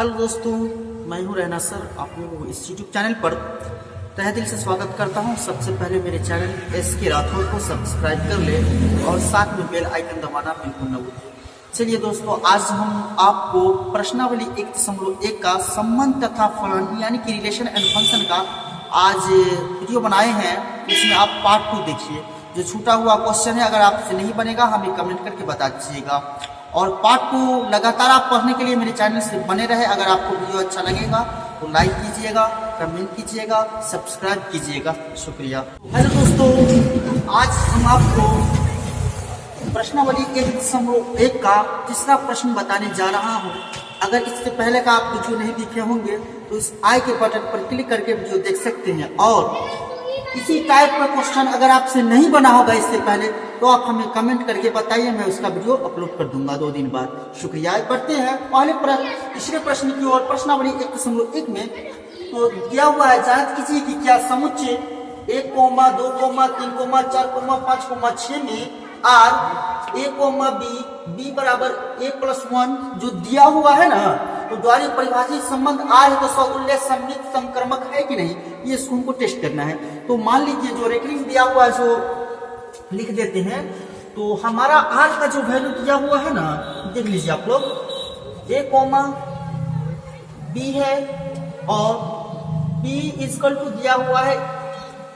Hello दोस्तों, मैं हूं रैना सर। आपको इस यूट्यूब चैनल पर तहे दिल से स्वागत करता हूं। सबसे पहले मेरे चैनल SK राठौर को सब्सक्राइब कर ले और साथ में बेल आइकन दबाना बिल्कुल न भूलें। चलिए दोस्तों, आज हम आपको प्रश्नावली 1.1 का संबंध तथा फलन यानी कि रिलेशन एंड फंक्शन का आज वीडियो बनाए हैं। इसमें आप पार्ट 2 देखिए। जो छूटा हुआ क्वेश्चन है, अगर आपसे नहीं बनेगा हमें कमेंट करके बता दीजिएगा। और पार्ट 2 लगातार आप पढ़ने के लिए मेरे चैनल से बने रहे। अगर आपको वीडियो अच्छा लगेगा तो लाइक कीजिएगा, कमेंट कीजिएगा, सब्सक्राइब कीजिएगा। शुक्रिया। हेलो दोस्तों, आज हम आपको प्रश्नावली 1.1 का तीसरा प्रश्न बताने जा रहा हूँ। अगर इससे पहले का आप वीडियो नहीं देखे होंगे तो इस आई के बटन पर क्लिक करके वीडियो देख सकते हैं। और इसी टाइप का क्वेश्चन अगर आपसे नहीं बना होगा इससे पहले तो आप हमें कमेंट करके बताइए, मैं उसका वीडियो अपलोड कर दूंगा 2 दिन बाद। शुक्रिया। बढ़ते हैं पहले तीसरे प्रश्न की ओर। प्रश्नावली 1.1 में तो दिया हुआ है, जांच कीजिए कि क्या समुच्चय 1, 2, 3, 4, 5, 6 में R A, B बराबर A+1 जो दिया हुआ है ना, तो द्वारा परिभाषित संबंध R है तो समतुल्य सममित संक्रमक है कि नहीं, ये इसको हमको टेस्ट करना है। तो मान लीजिए जो रेखिक दिया हुआ है जो लिख देते हैं। तो हमारा R का जो वैल्यू दिया हुआ है ना, देख लीजिए आप लोग, A, B है और B = दिया हुआ है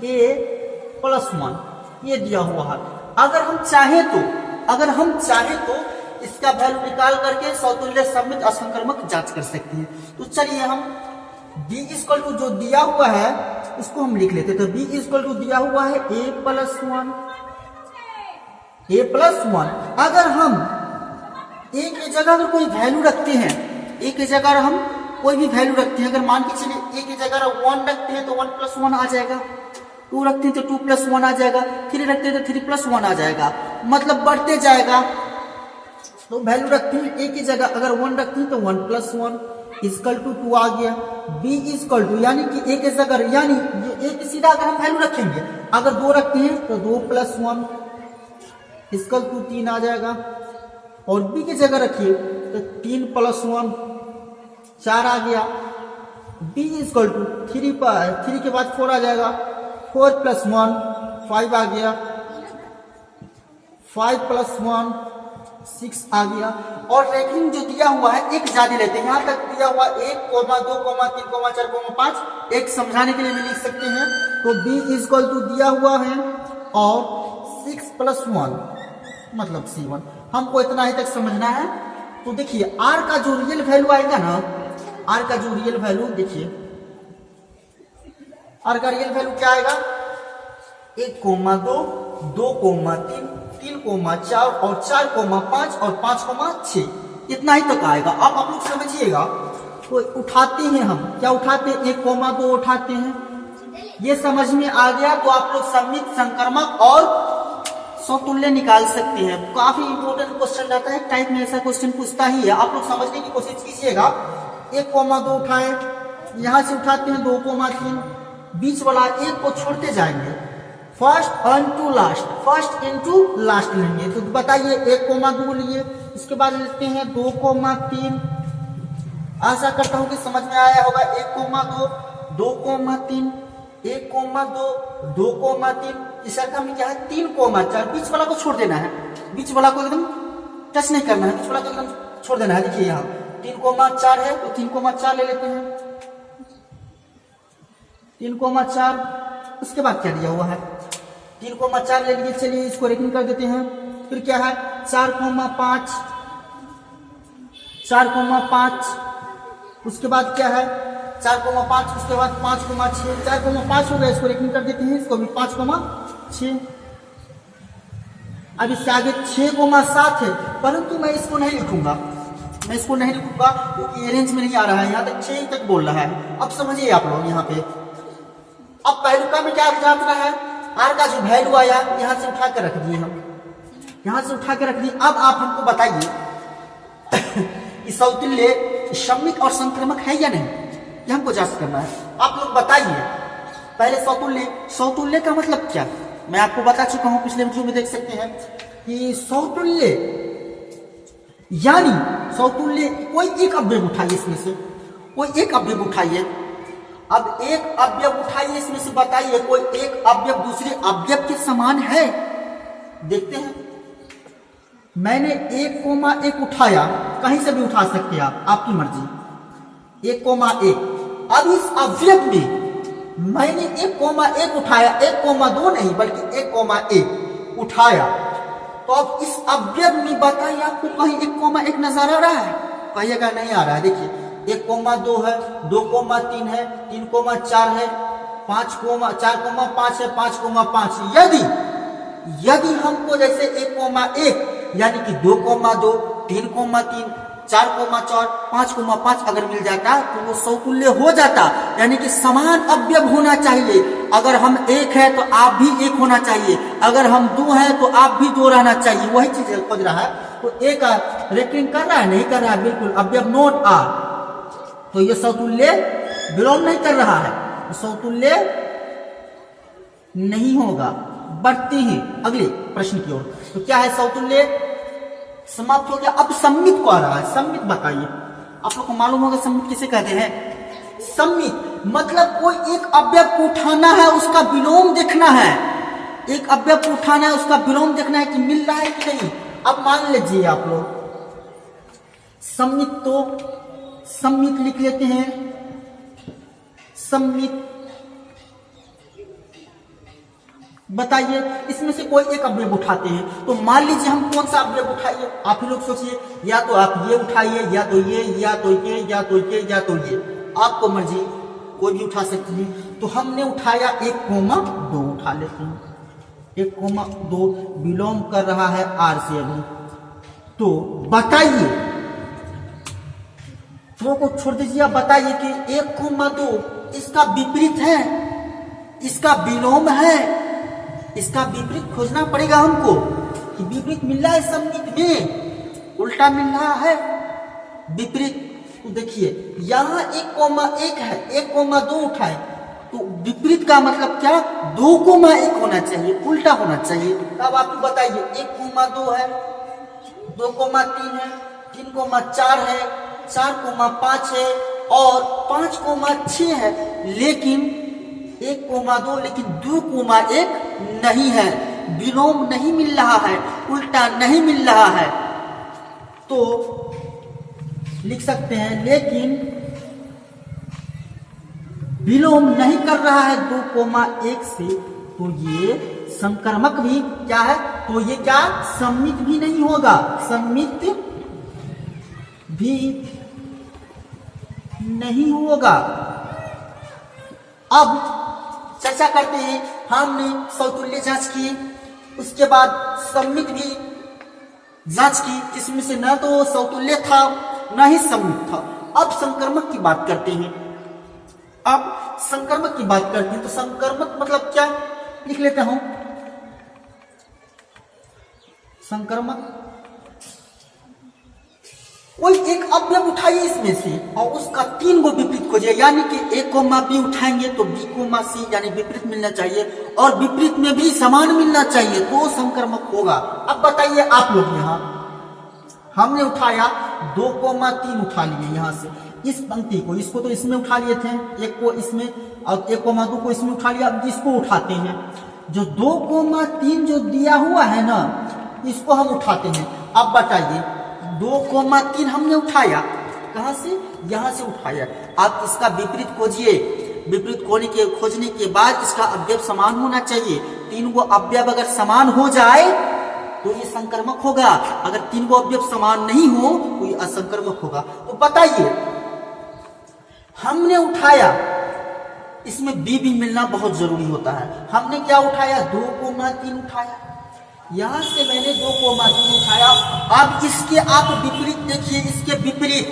A+1, ये दिया हुआ है। अगर हम चाहे तो इसका वैल्यू निकाल करके समतुल्य सममित असंक्रमक जांच कर सकते हैं। तो चलिए हम B = जो दिया हुआ है इसको हम लिख लेते हैं। तो B = दिया हुआ है A+1। अगर हम A की जगह अगर कोई वैल्यू रखते हैं, A की जगह हम कोई भी वैल्यू रखते हैं, अगर मान के चलिए A की जगह 1 रखते हैं तो 1+1 आ जाएगा, 2 रखते हैं तो 2+1 आ जाएगा, 3 रखते हैं तो 3+1 आ जाएगा, मतलब बढ़ते जाएगा। तो वैल्यू रखते हैं A की जगह अगर 1 रखते हैं तो 1+1 = 2 आ गया। B = यानी कि A की जगह, यानी A की सीधा अगर हम वैल्यू रखेंगे, अगर 2 रखते हैं तो 2+1 = 3 आ जाएगा। और B की जगह रखिए तो 3+1 4 आ गया। B = 3 के बाद 4 आ जाएगा, 4+1 5 आ गया, 5+1 6 आ गया। और रेखिक जो दिया हुआ है एक ज्यादा लेते हैं, यहाँ तक दिया हुआ 1, 2, 3, 4, 5 एक समझाने के लिए भी लिख सकते हैं। तो B = दिया हुआ है और 6+1 मतलब 7। हमको इतना ही तक समझना है। तो देखिए R का जो रियल वैल्यू आएगा ना, R का जो रियल वैल्यू देखिए, R का रियल वैल्यू क्या आएगा, 1, 2, 3, 3, 4 और 4, 5 और 5, 6 इतना ही तक आएगा। अब आप लोग समझिएगा। तो उठाते हैं हम, क्या उठाते हैं, 1, 2 उठाते हैं। ये समझ में आ गया तो आप लोग सममित संक्रमक और समतुल्य निकाल सकते हैं। काफी इंपॉर्टेंट क्वेश्चन रहता है, टाइप में ऐसा क्वेश्चन पूछता ही है। आप लोग समझने की कोशिश कीजिएगा। 1, 2 उठाए, यहां से उठाते हैं 2, 3, बीच वाला 1 को छोड़ते जाएंगे, फर्स्ट इनटू लास्ट लेंगे। तो बताइए 1, 2 लिए, इसके बाद लेते हैं 2, 3। आशा करता हूं कि समझ में आया होगा। 1, 2, 3, 1, 2, 3। इस अर्थ में क्या है, 3, 4, बीच वाला को छोड़ देना है, बीच वाला को एकदम टच नहीं करना है, बीच वाला को एकदम छोड़ देना है। देखिए यहाँ 3, 4 है तो 3, 4 ले लेते हैं, 3, 4। उसके बाद क्या दिया हुआ है, 3, 4 ले लिए। चलिए इसको रेखिक कर देते हैं। फिर क्या है, 4, 5। उसके बाद क्या है, 4, 5। उसके बाद 5, 6। 4, 5 हो गया, इसको रेखिक कर देते हैं। इसको भी 5, 6। अब इससे आगे 6, 7 है, परंतु मैं इसको नहीं लिखूंगा, क्योंकि ये रेंज में नहीं आ रहा है। यहाँ तक 6 तक बोल रहा है। अब समझिए आप लोग यहाँ पे। अब पहलुका में क्या जांचना है, R का जो वैल्यू आया यहां से उठा के रख दिए हम, यहां से उठा के रख दिए। अब आप हमको बताइए कि समतुल्य सममित और संक्रमक है या नहीं, ये हमको जांच करना है। आप लोग बताइए पहले समतुल्य का मतलब क्या। मैं आपको बता चुका हूं, पिछले वीडियो में देख सकते हैं कि समतुल्य यानी समतुल्य कोई एक अवयव उठाइए इसमें से, कोई एक अवयव उठाइए। अब एक अवयव उठाइए, इसमें से बताइए कोई एक अवयव दूसरे अवयव के समान है? देखते हैं। मैंने 1,1 उठाया, कहीं से भी उठा सकते हैं आप, आपकी मर्जी। 1,1। अब इस अवयव में मैंने 1,1 उठाया, 1,2 नहीं बल्कि 1,1 उठाया। तो अब इस अवयव में बताइए आपको कहीं 1,1 नजर आ रहा है? कहिएगा नहीं आ रहा है। देखिए 1,2 है, 2,3 है, 3,4 है, 4,5 है, 5,5। यदि हमको जैसे 1,1 यानी कि 2,2, 3,3, 4,4, 5,5 अगर मिल जाता तो वो समतुल्य हो जाता, यानी कि समान अवयव होना चाहिए। अगर हम 1 है तो आप भी 1 होना चाहिए, अगर हम 2 है तो आप भी 2 रहना चाहिए। वही चीज खोज रहा है। तो एक रेटिंग कर रहा है? नहीं कर रहा है, बिल्कुल। अवयव नोट आ, तो ये समतुल्य विलोम नहीं कर रहा है, समतुल्य नहीं होगा। बढ़ते हैं अगले प्रश्न की ओर। तो क्या है समतुल्य? समाप्त हो गया। अब सम्मित को आ रहा है। सम्मित बताइए, आप लोग को मालूम होगा सम्मित किसे कहते हैं? सम्मित मतलब कोई एक अवयव को उठाना है, उसका विलोम देखना है। एक अवयव को उठाना है, उसका विलोम देखना है कि मिल रहा है कि नहीं। अब मान लीजिए आप लोग सम्मित, तो सम्मित लिख लेते हैं। सम्मित बताइए, इसमें से कोई एक अवयव उठाते हैं। तो मान लीजिए हम कौन सा अवयव उठाइए, आप ही लोग सोचिए। या तो आप ये उठाइए, या तो ये, या तो ये, या तो ये, या तो ये, आपको मर्जी, कोई भी उठा सकते हैं। तो हमने उठाया 1,2 उठा लेते हैं। 1,2 विलोम कर रहा है आर से अभी। तो बताइए, तो को छोड़ दीजिए, बताइए कि 1,2 इसका विपरीत है, इसका विलोम है। इसका विपरीत खोजना पड़ेगा हमको कि विपरीत मिल रहा है सम्मित में, उल्टा मिल रहा है विपरीत। तो देखिए यहां 1,1 है, 1,2 उठाए, तो विपरीत का मतलब क्या? 2,1 होना चाहिए, उल्टा होना चाहिए। अब आप बताइए 1,2 है, 2,3 है, 3,4 है, 4,5 है और 5,6 है, लेकिन 1,2 लेकिन 2,1 नहीं है, विलोम नहीं मिल रहा है, उल्टा नहीं मिल रहा है। तो लिख सकते हैं लेकिन विलोम नहीं कर रहा है 2,1 से, तो ये संक्रमक भी क्या है? तो ये क्या? सम्मित भी नहीं होगा, सम्मित भी नहीं होगा। अब चर्चा करते हैं। हमने समतुल्य जांच की, उसके बाद सम्मित भी जांच की, इसमें से न तो समतुल्य था न ही सम्मित था। अब संक्रमक की बात करते हैं। अब संक्रमक की बात करते हैं। तो संक्रमक मतलब क्या लिख लेता हूं। संक्रमक कोई एक अवयव उठाइए इसमें से और उसका 3 गो विपरीत खोजिए, यानी कि A,B उठाएंगे तो B,C यानी विपरीत मिलना चाहिए, और विपरीत में भी समान मिलना चाहिए, तो संक्रमक होगा। अब बताइए आप लोग, यहां हमने उठाया 2,3 उठा लिए यहां से, इस पंक्ति को, इसको तो इसमें उठा लिए थे, एक को इसमें और 1,2 को इसमें उठा लिया। अब इसको उठाते हैं, जो 2,3 जो दिया हुआ है ना, इसको हम उठाते हैं। अब बताइए 2,3 हमने उठाया, कहां से? यहां से उठाया। आप इसका विपरीत खोजिए, विपरीत खोजने के बाद इसका अवयव समान होना चाहिए। 3 गो अवयव अगर समान हो जाए तो ये संक्रमक होगा, अगर 3 गो अवयव समान नहीं हो तो ये असंक्रमक होगा। तो बताइए हमने उठाया, इसमें बी भी मिलना बहुत जरूरी होता है। हमने क्या उठाया? 2,3 उठाया, यहां से मैंने 2,3 उठाया। अब इसके आप विपरीत देखिए, इसके विपरीत,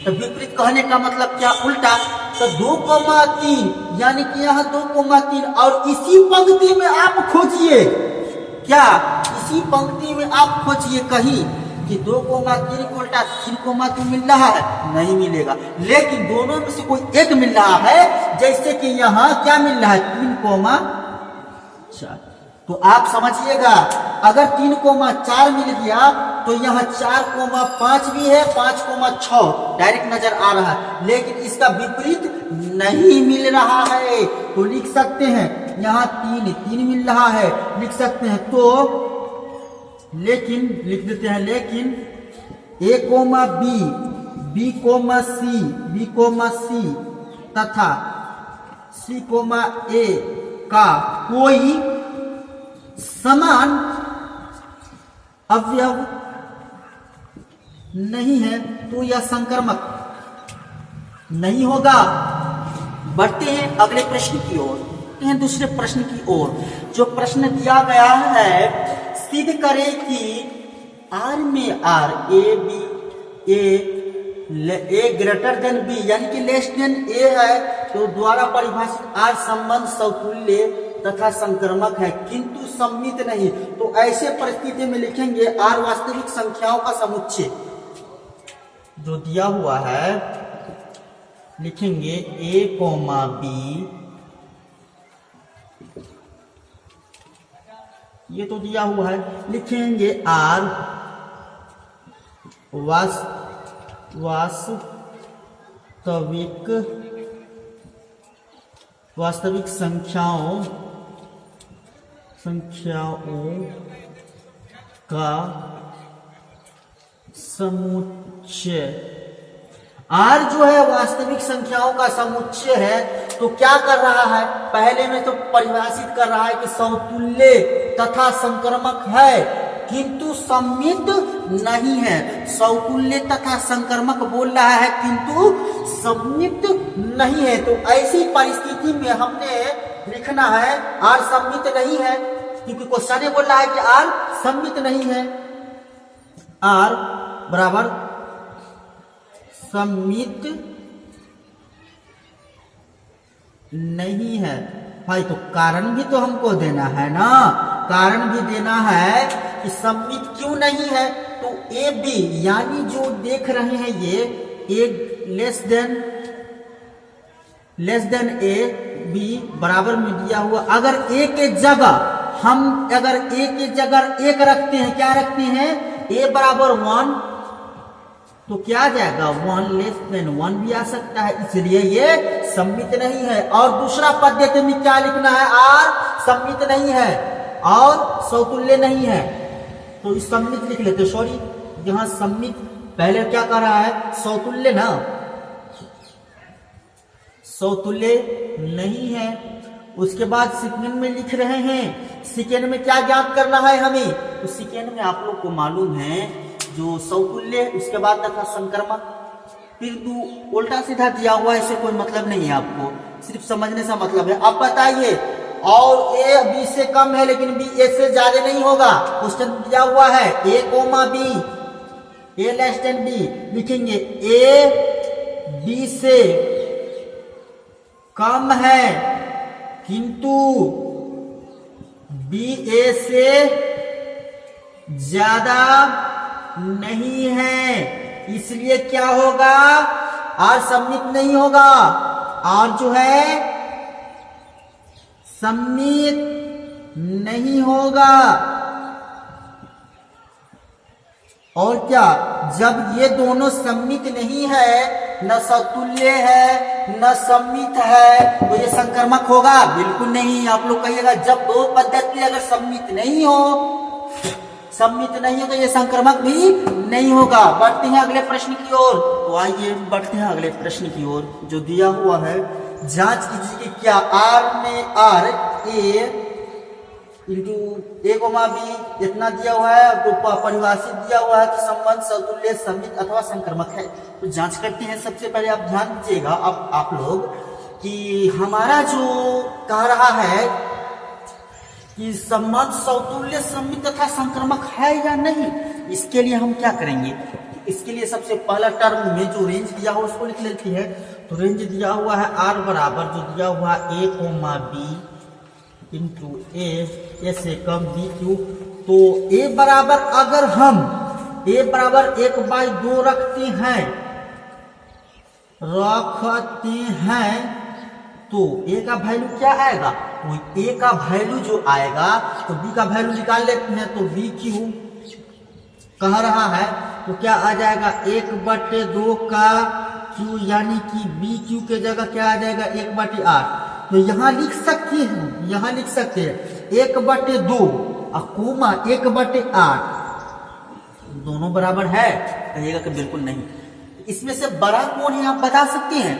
तो विपरीत कहने का मतलब क्या? उल्टा। तो 2,3 यानी कि यहाँ 2,3 और इसी पंक्ति में आप खोजिए, क्या इसी पंक्ति में आप खोजिए कहीं कि 2,3 को उल्टा 3,2 मिल रहा है? नहीं मिलेगा। लेकिन दोनों में से कोई एक मिल रहा है, जैसे कि यहाँ क्या मिल रहा है? 3,4। तो आप समझिएगा, अगर 3,4 मिल गया तो यहाँ 4,5 भी है, 5,6 डायरेक्ट नजर आ रहा है, लेकिन इसका विपरीत नहीं मिल रहा है। तो लिख सकते हैं यहाँ 3 मिल रहा है, लिख सकते हैं। तो लेकिन लिख देते हैं, लेकिन A, B, C तथा C, A का कोई समान अवयव नहीं है, तो यह संक्रमक नहीं होगा। बढ़ते हैं अगले प्रश्न की ओर, दूसरे प्रश्न की ओर। जो प्रश्न दिया गया है, सिद्ध करें कि R में R A greater than B यानी कि लेस देन A है, तो द्वारा परिभाषित R संबंध समतुल्य तथा संक्रमक है किंतु सम्मित नहीं। तो ऐसे परिस्थिति में लिखेंगे R वास्तविक संख्याओं का समुच्चय जो दिया हुआ है, लिखेंगे A, B, ये तो दिया हुआ है, लिखेंगे R वास्तविक संख्याओं का समुच्चय। R जो है वास्तविक संख्याओं का समुच्चय है, तो क्या कर रहा है, पहले में तो परिभाषित कर रहा है कि समतुल्य तथा संक्रमक है किंतु सम्मित नहीं है। समतुल्य तथा संक्रमक बोल रहा है किंतु सम्मित नहीं है। तो ऐसी परिस्थिति में हमने लिखना है R सम्मित नहीं है, क्योंकि क्वेश्चन ये बोल रहा है कि R सम्मित नहीं है। R बराबर सम्मित नहीं है भाई, तो कारण भी तो हमको देना है ना, कारण भी देना है कि सम्मित क्यों नहीं है। तो ए बी यानी जो देख रहे हैं ये ए लेस देन ए बी बराबर में दिया हुआ, अगर ए के जगह हम अगर ए के जगह 1 रखते हैं, क्या रखते हैं, ए बराबर 1, तो क्या आ जाएगा 1 लेस देन 1 भी आ सकता है, इसलिए ये सम्मित नहीं है। और दूसरा पद्धति में क्या लिखना है, R सम्मित नहीं है और समतुल्य नहीं है, तो इस सम्मित लिख लेते। सॉरी, यहां सम्मित पहले क्या कर रहा है, समतुल्य ना, समतुल्य नहीं है। उसके बाद सेकेंड में लिख रहे हैं, सेकेंड में क्या ज्ञात करना है हमें, तो सेकेंड में आप लोग को मालूम है जो समतुल्य, उसके बाद तथा संक्रमक, फिर उल्टा सीधा दिया हुआ है, इससे कोई मतलब नहीं है, आपको सिर्फ समझने से मतलब है। अब बताइए, और ए बी से कम है लेकिन बी ए से ज्यादा नहीं होगा, क्वेश्चन दिया हुआ है ए कोमा बी, ए लेस देन बी, लिखेंगे ए बी से कम है किंतु बी ए से ज्यादा नहीं है, इसलिए क्या होगा, आर सम्मित नहीं होगा, आर जो है सम्मित नहीं होगा। और क्या, जब ये दोनों सम्मित नहीं है, न समतुल्य है न सम्मित है, तो ये संक्रमक होगा? बिल्कुल नहीं। आप लोग कहिएगा जब दो पद्धति अगर सम्मित नहीं हो, तो ये संक्रमक भी नहीं होगा। बढ़ते हैं अगले प्रश्न की ओर। तो आइए बढ़ते हैं अगले प्रश्न की ओर जो दिया हुआ है, जांच कीजिए कि क्या आर में R A into A comma B इतना दिया हुआ है, तो परिभाषित दिया हुआ है कि संबंध समतुल्य सम्मित अथवा संक्रमक है। तो जांच करते हैं। सबसे पहले आप ध्यान दीजिएगा अब आप लोग कि हमारा जो कह रहा है कि संबंध समतुल्य सम्मित तथा संक्रमक है या नहीं, इसके लिए हम क्या करेंगे, इसके लिए सबसे पहला टर्म में जो रेंज दिया हुआ उसको लिख लेती है। तो रेंज दिया हुआ है आर बराबर जो दिया हुआ ए कोमा बी इंटू ए से कम बी क्यू। तो ए बराबर अगर हम ए बराबर 1/2 रखते हैं तो ए का वैल्यू क्या आएगा, तो ए का वैल्यू जो आएगा, तो बी का वैल्यू निकाल लेते हैं, तो बी क्यू कह रहा है तो क्या आ जाएगा 1/2 का क्यू, यानी कि बी क्यू के जगह क्या आ जाएगा 1/8। तो यहाँ लिख सकते हैं, यहाँ लिख सकते हैं 1/2 और कोमा 1/8 दोनों बराबर है, कहिएगा कि बिल्कुल नहीं। इसमें से बड़ा कौन है आप बता सकते हैं?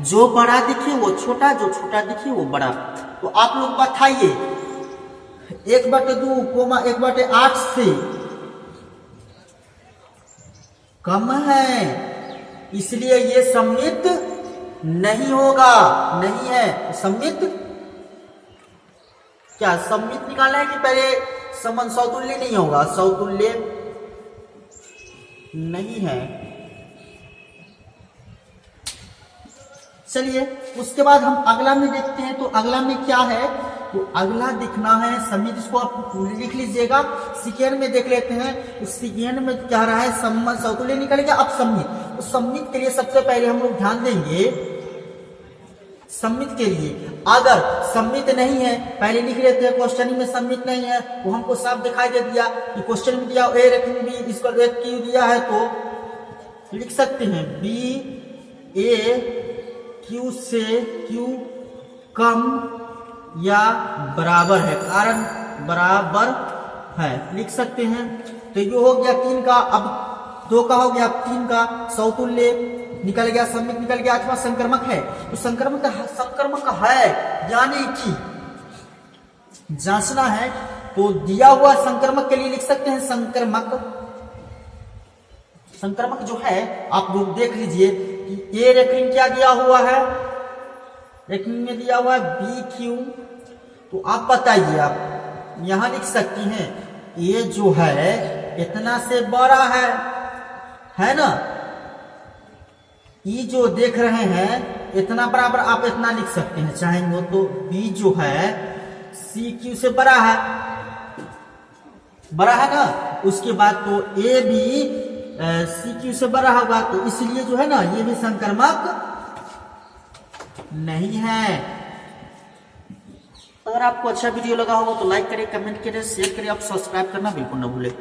जो बड़ा दिखे वो छोटा, जो छोटा दिखे वो बड़ा। तो आप लोग बताइए 1/2 कोमा 1/8 से कम है, इसलिए ये सममित नहीं होगा, नहीं है सममित। क्या सममित निकालना है कि पहले समान समतुल्य नहीं होगा? समतुल्य नहीं है। चलिए उसके बाद हम अगला में देखते हैं। तो अगला में क्या है? तो अगला दिखना है सममित, इसको आप लिख लीजिएगा। सेकेंड में देख लेते हैं। तो सेकेंड में कह रहा है समान समतुल्य निकलेगा। अब सममित, तो सममित के लिए सबसे पहले हम लोग ध्यान देंगे, सममित के लिए अगर सममित नहीं है, पहले लिख लेते हैं क्वेश्चन में सममित नहीं है, वो हमको साफ दिखाई दे दिया कि क्वेश्चन में दिया ए रेखिंग बी इसको एक क्यू दिया है, तो लिख सकते हैं बी ए क्यू से क्यू कम या बराबर है, कारण बराबर है, लिख सकते हैं। तो ये हो गया 3 का, अब 2 का हो गया, 3 का समतुल्य निकल गया, सममित निकल गया, अथवा संक्रमक है। तो संक्रमक है यानी कि जांचना है, तो दिया हुआ संक्रमक के लिए लिख सकते हैं संक्रमक जो है आप लोग देख लीजिए कि ए रेखिंग क्या दिया हुआ है, रेखिंग में दिया हुआ है बी क्यू। तो आप बताइए, आप यहां लिख सकती हैं ए जो है इतना से बड़ा है ना, ई जो देख रहे हैं इतना बराबर, आप इतना लिख सकते हैं चाहेंगे तो। बी जो है सी क्यू से बड़ा है ना, उसके बाद तो ए भी सी क्यू से बड़ा होगा, तो इसलिए जो है ना ये भी संक्रमक नहीं है। अगर आपको अच्छा वीडियो लगा होगा तो लाइक करें, कमेंट करें, शेयर करें, आप सब्सक्राइब करना बिल्कुल ना भूलें।